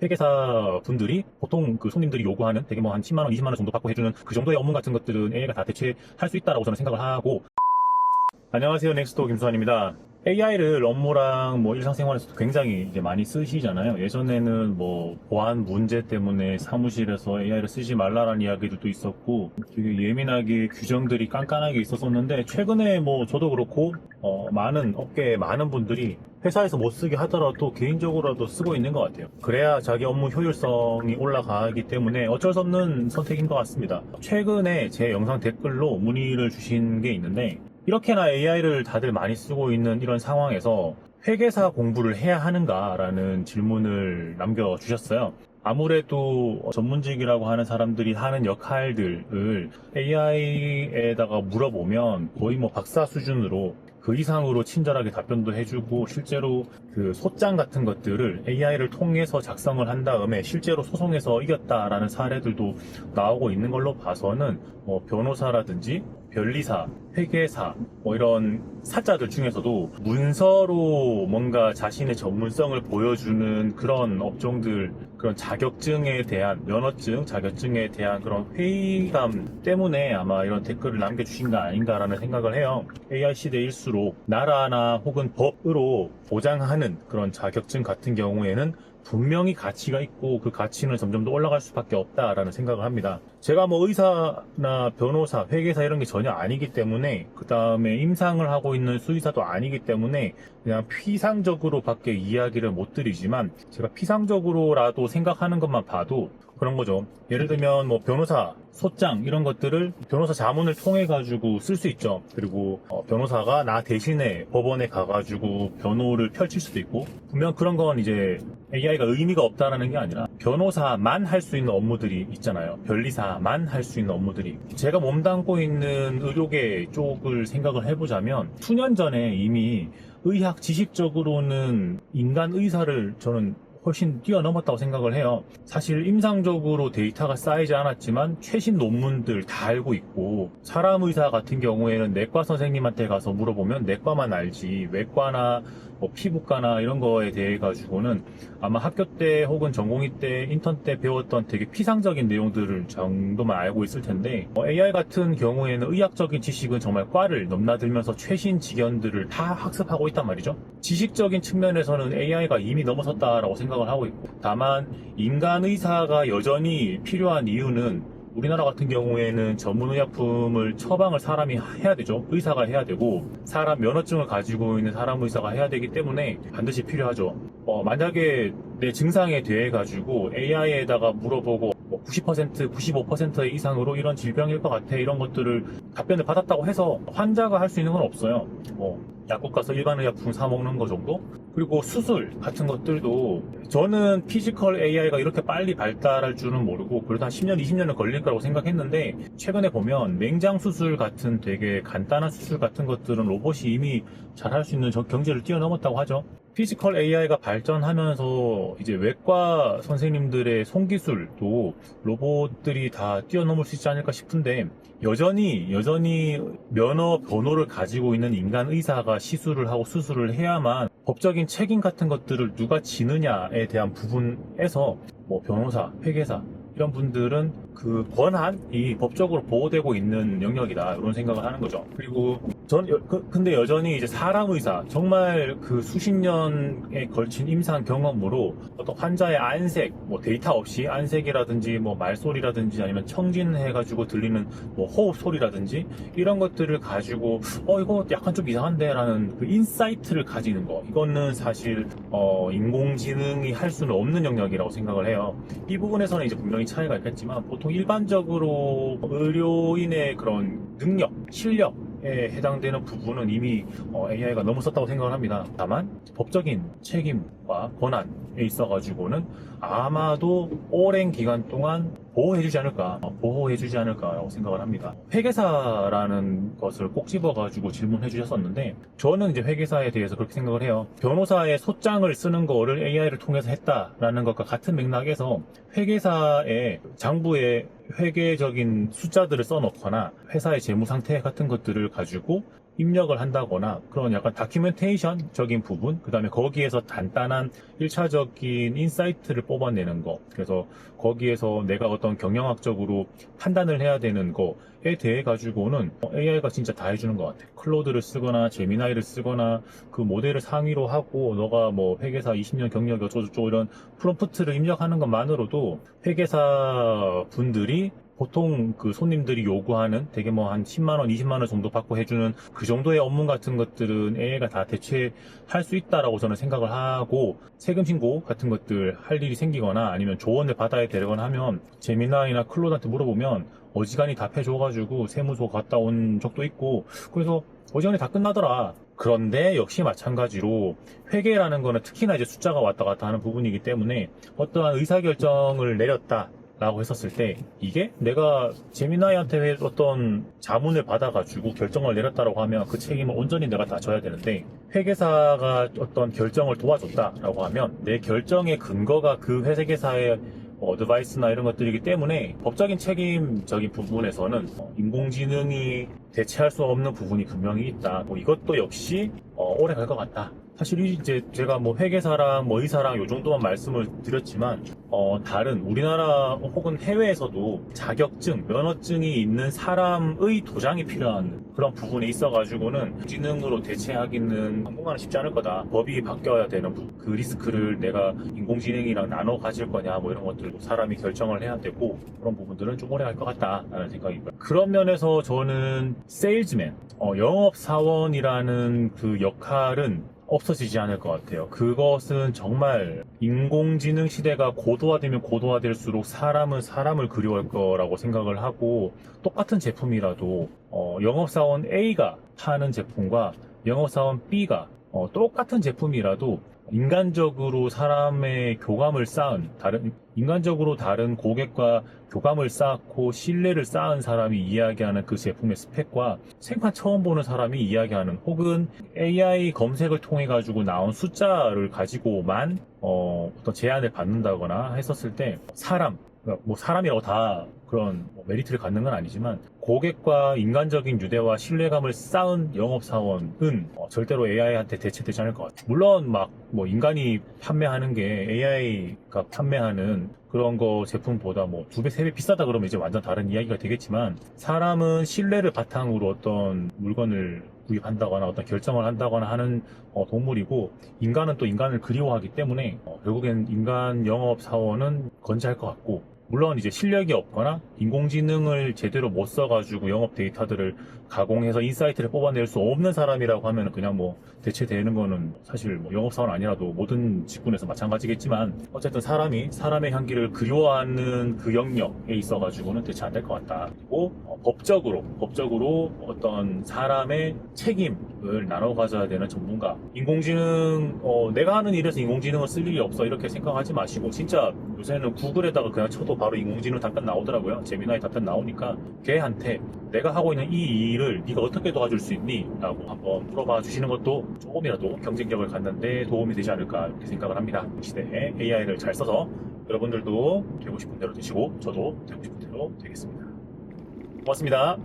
회계사 분들이 보통 그 손님들이 요구하는 되게 뭐 한 10만 원, 20만 원 정도 받고 해주는 그 정도의 업무 같은 것들은 AI가 다 대체할 수 있다라고 저는 생각을 하고. 안녕하세요, 넥스토 김수환입니다. AI를 업무랑 뭐 일상생활에서도 굉장히 이제 많이 쓰시잖아요. 예전에는 뭐 보안 문제 때문에 사무실에서 AI를 쓰지 말라라는 이야기들도 있었고 되게 예민하게 규정들이 깐깐하게 있었었는데, 최근에 뭐 저도 그렇고 많은 업계에 많은 분들이 회사에서 못 쓰게 하더라도 개인적으로라도 쓰고 있는 것 같아요. 그래야 자기 업무 효율성이 올라가기 때문에 어쩔 수 없는 선택인 것 같습니다. 최근에 제 영상 댓글로 문의를 주신 게 있는데, 이렇게나 AI를 다들 많이 쓰고 있는 이런 상황에서 회계사 공부를 해야 하는가라는 질문을 남겨주셨어요. 아무래도 전문직이라고 하는 사람들이 하는 역할들을 AI에다가 물어보면 거의 뭐 박사 수준으로 그 이상으로 친절하게 답변도 해주고, 실제로 그 소장 같은 것들을 AI를 통해서 작성을 한 다음에 실제로 소송에서 이겼다라는 사례들도 나오고 있는 걸로 봐서는 뭐 변호사라든지 변리사, 회계사, 뭐 이런 사자들 중에서도 문서로 뭔가 자신의 전문성을 보여주는 그런 업종들, 그런 자격증에 대한, 면허증, 자격증에 대한 그런 회의감 때문에 아마 이런 댓글을 남겨주신 거 아닌가라는 생각을 해요. AI 시대일수록 나라나 혹은 법으로 보장하는 그런 자격증 같은 경우에는 분명히 가치가 있고 그 가치는 점점 더 올라갈 수밖에 없다라는 생각을 합니다. 제가 뭐 의사나 변호사, 회계사 이런 게 전혀 아니기 때문에, 그 다음에 임상을 하고 있는 수의사도 아니기 때문에 그냥 피상적으로밖에 이야기를 못 드리지만, 제가 피상적으로라도 생각하는 것만 봐도 그런 거죠. 예를 들면 뭐 변호사, 소장 이런 것들을 변호사 자문을 통해 가지고 쓸 수 있죠. 그리고 변호사가 나 대신에 법원에 가가지고 변호를 펼칠 수도 있고, 분명 그런 건 이제 AI가 의미가 없다라는 게 아니라 변호사만 할 수 있는 업무들이 있잖아요. 변리사만 할 수 있는 업무들이. 제가 몸담고 있는 의료계 쪽을 생각을 해보자면, 수년 전에 이미 의학 지식적으로는 인간 의사를 저는 훨씬 뛰어넘었다고 생각을 해요. 사실 임상적으로 데이터가 쌓이지 않았지만 최신 논문들 다 알고 있고, 사람 의사 같은 경우에는 내과 선생님한테 가서 물어보면 내과만 알지, 외과나 뭐 피부과나 이런 거에 대해 가지고는 아마 학교 때 혹은 전공의 때, 인턴 때 배웠던 되게 피상적인 내용들을 정도만 알고 있을 텐데, AI 같은 경우에는 의학적인 지식은 정말 과를 넘나들면서 최신 지견들을 다 학습하고 있단 말이죠. 지식적인 측면에서는 AI가 이미 넘어섰다라고 생각을 하고 있고, 다만 인간 의사가 여전히 필요한 이유는, 우리나라 같은 경우에는 전문의약품을 처방을 사람이 해야 되죠. 의사가 해야 되고, 사람 면허증을 가지고 있는 사람 의사가 해야 되기 때문에 반드시 필요하죠. 만약에 내 증상에 대해 가지고 AI에다가 물어보고 90%, 95% 이상으로 이런 질병일 것 같아, 이런 것들을 답변을 받았다고 해서 환자가 할 수 있는 건 없어요. 약국 가서 일반 의약품 사 먹는 거 정도? 그리고 수술 같은 것들도, 저는 피지컬 AI가 이렇게 빨리 발달할 줄은 모르고 그래도 한 10년, 20년은 걸릴 거라고 생각했는데, 최근에 보면 맹장 수술 같은 되게 간단한 수술 같은 것들은 로봇이 이미 잘 할 수 있는 경지를 뛰어넘었다고 하죠. 피지컬 AI가 발전하면서 이제 외과 선생님들의 손기술도 로봇들이 다 뛰어넘을 수 있지 않을까 싶은데, 여전히 면허 번호를 가지고 있는 인간 의사가 시술을 하고 수술을 해야만 법적인 책임 같은 것들을 누가 지느냐에 대한 부분에서 뭐 변호사, 회계사 이런 분들은 그 권한이 법적으로 보호되고 있는 영역이다, 이런 생각을 하는 거죠. 그리고 근데 여전히 이제 사람 의사, 정말 그 수십 년에 걸친 임상 경험으로 어떤 환자의 안색, 뭐 데이터 없이 안색이라든지 뭐 말소리라든지 아니면 청진해가지고 들리는 뭐 호흡 소리라든지 이런 것들을 가지고 이거 약간 좀 이상한데 라는 그 인사이트를 가지는 거, 이거는 사실 인공지능이 할 수는 없는 영역이라고 생각을 해요. 이 부분에서는 이제 분명히 차이가 있겠지만, 보통 일반적으로 의료인의 그런 능력, 실력에 해당되는 부분은 이미 AI가 넘어섰다고 생각을 합니다. 다만 법적인 책임과 권한에 있어가지고는 아마도 오랜 기간 동안 보호해주지 않을까라고 생각을 합니다. 회계사라는 것을 꼭 집어가지고 질문해 주셨었는데, 저는 이제 회계사에 대해서 그렇게 생각을 해요. 변호사의 소장을 쓰는 거를 AI를 통해서 했다라는 것과 같은 맥락에서, 회계사의 장부에 회계적인 숫자들을 써놓거나 회사의 재무 상태 같은 것들을 가지고 입력을 한다거나 그런 약간 다큐멘테이션적인 부분, 그 다음에 거기에서 간단한 1차적인 인사이트를 뽑아내는 거, 그래서 거기에서 내가 어떤 경영학적으로 판단을 해야 되는 거에 대해 가지고는 AI가 진짜 다 해주는 것 같아. 클로드를 쓰거나 제미나이를 쓰거나 그 모델을 상위로 하고 너가 뭐 회계사 20년 경력이 어쩌고저쩌고 이런 프롬프트를 입력하는 것만으로도 회계사 분들이 보통 그 손님들이 요구하는 되게 뭐 한 10만원, 20만원 정도 받고 해주는 그 정도의 업무 같은 것들은 AI가 다 대체할 수 있다라고 저는 생각을 하고, 세금 신고 같은 것들 할 일이 생기거나 아니면 조언을 받아야 되거나 하면 제미나이나 클로드한테 물어보면 어지간히 답해줘가지고 세무서 갔다 온 적도 있고, 그래서 어지간히 다 끝나더라. 그런데 역시 마찬가지로 회계라는 거는 특히나 이제 숫자가 왔다 갔다 하는 부분이기 때문에 어떠한 의사결정을 내렸다 라고 했었을 때 이게 내가 제미나이한테 어떤 자문을 받아가지고 결정을 내렸다라고 하면 그 책임을 온전히 내가 다 져야 되는데, 회계사가 어떤 결정을 도와줬다라고 하면 내 결정의 근거가 그 회계사의 어드바이스나 이런 것들이기 때문에 법적인 책임적인 부분에서는 인공지능이 대체할 수 없는 부분이 분명히 있다. 뭐 이것도 역시 오래 갈 것 같다. 사실 이제 제가 뭐 회계사랑 뭐 의사랑 요 정도만 말씀을 드렸지만 다른 우리나라 혹은 해외에서도 자격증, 면허증이 있는 사람의 도장이 필요한 그런 부분에 있어가지고는 지능으로 대체하기는 당분간은 쉽지 않을 거다. 법이 바뀌어야 되는 그 리스크를 내가 인공지능이랑 나눠 가질 거냐 뭐 이런 것들도 사람이 결정을 해야 되고, 그런 부분들은 좀 오래 갈 것 같다라는 생각이고요. 그런 면에서 저는 세일즈맨, 영업사원이라는 그 역할은 없어지지 않을 것 같아요. 그것은 정말 인공지능 시대가 고도화되면 고도화될수록 사람은 사람을 그리워할 거라고 생각을 하고, 똑같은 제품이라도 영업사원 A가 파는 제품과 영업사원 B가 똑같은 제품이라도 인간적으로 사람의 교감을 쌓은 인간적으로 다른 고객과 교감을 쌓고 신뢰를 쌓은 사람이 이야기하는 그 제품의 스펙과 생판 처음 보는 사람이 이야기하는, 혹은 AI 검색을 통해 가지고 나온 숫자를 가지고만 어떤 제안을 받는다거나 했었을 때 뭐 사람이라고 다 그런 메리트를 갖는 건 아니지만 고객과 인간적인 유대와 신뢰감을 쌓은 영업사원은 절대로 AI한테 대체되지 않을 것 같아요. 물론 막 뭐 인간이 판매하는 게 AI가 판매하는 그런 거 제품보다 뭐 2배, 3배 비싸다 그러면 이제 완전 다른 이야기가 되겠지만, 사람은 신뢰를 바탕으로 어떤 물건을 구입한다거나 어떤 결정을 한다거나 하는 동물이고, 인간은 또 인간을 그리워하기 때문에 결국엔 인간 영업사원은 건재할 것 같고, 물론 이제 실력이 없거나 인공지능을 제대로 못 써가지고 영업 데이터들을 가공해서 인사이트를 뽑아낼 수 없는 사람이라고 하면 그냥 뭐 대체되는 거는 사실 뭐 영업사원 아니라도 모든 직군에서 마찬가지겠지만, 어쨌든 사람의 향기를 그리워하는 그 영역에 있어가지고는 대체 안 될 것 같다. 그리고 법적으로 어떤 사람의 책임을 나눠 가져야 되는 전문가, 인공지능 내가 하는 일에서 인공지능을 쓸 일이 없어 이렇게 생각하지 마시고, 진짜 요새는 구글에다가 그냥 쳐도 바로 인공지능 답변 나오더라고요. 제미나이 답변 나오니까 걔한테 내가 하고 있는 이 일을 네가 어떻게 도와줄 수 있니? 라고 한번 물어봐 주시는 것도 조금이라도 경쟁력을 갖는데 도움이 되지 않을까 이렇게 생각을 합니다. 이 시대에 AI를 잘 써서 여러분들도 되고 싶은 대로 되시고 저도 되고 싶은 대로 되겠습니다. 고맙습니다.